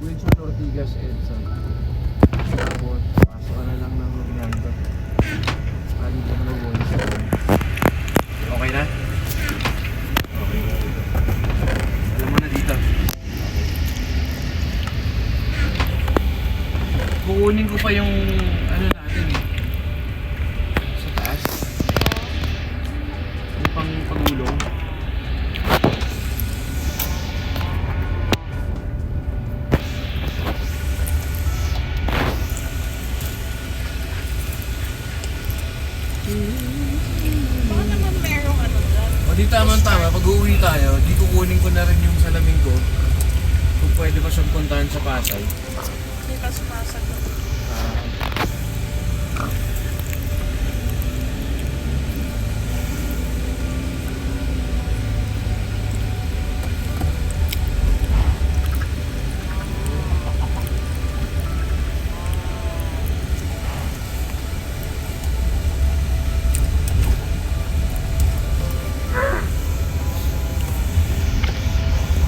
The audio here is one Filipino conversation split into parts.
Wilson Ortigas Edson. Tapos, pasok ka na lang ng Rinaldo. Ali mo na voice. Okay na? Okay na dito. Alam mo na dito. Kukunin ko pa yung ano natin eh. Sa taas. Yung pangulong. Baka naman merong ano dyan. O di tama-tama, pag uuwi tayo, di kukunin ko na rin yung salamin ko. Kung pwede ko siyang puntahan sa Pasay. Hindi ka sumasagot.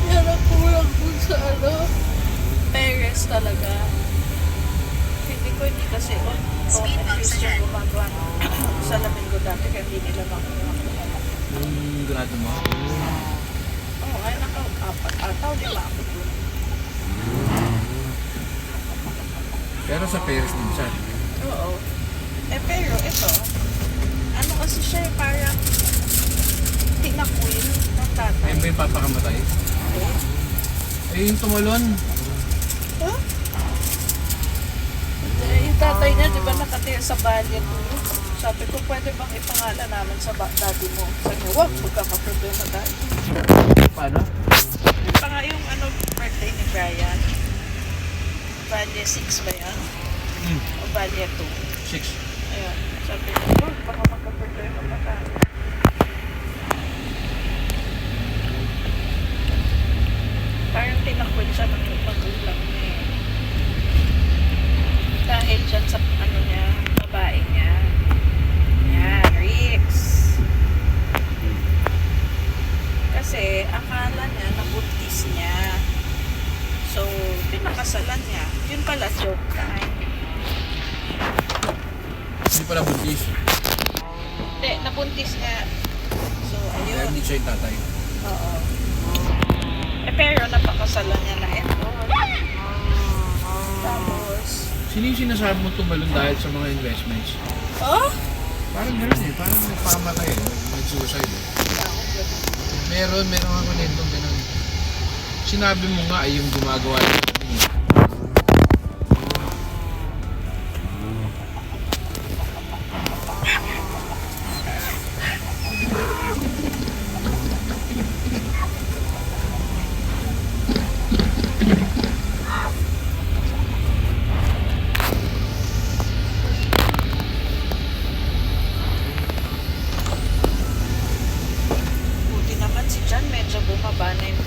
Yan ang kulang po sa ano. Paris talaga. Hindi kasi at least yung gumagawa sa lamin ko dati kaya hindi nila makuha. Yung grado mo. Oo, ay naka-apat. Ataw, di ba ako dun? Pero sa Paris din siya. Oo. Eh pero ito, ano kasi siya parang tinakwil ng tatay. Ayun ba yung papakamatay? Eh? Eh yung tumalon. Huh? Eh, yung tatay niya, di ba nakatira sa Balya dito? Sabi ko, pwede bang ipangalan namin sa daddy mo? Sabi niya, wag, magkakaproblema tayo. Paano? Yung pa nga yung ano, birthday ni Brian. Balya 6 ba yan? O Balya 2? 6. Ayun. Sabi niya, wag, baka magkaproblema pa tayo. Parang tinakwil siya ng magulang niya eh. Dahil dyan sa ano niya, babae niya. Yan, Rix. Kasi akala niya nabuntis niya. So, pinakasalan niya. Yun pala, joke time. Hindi pala buntis. Hindi, nabuntis niya. So, Kaya ayun. hindi siya yung tatay. Oo. Eh, pero napakasalan niya na ito. Tapos, Sino yung sinasabi mo tumalon dahil sa mga investments? oh? Parang gano'n eh. Parang nagpamatay eh. Nag-suicide eh. Meron ako nitong gano'n. Sinabi mo nga ay yung gumagawa ng Buti naman si John, medyo bumaba na yung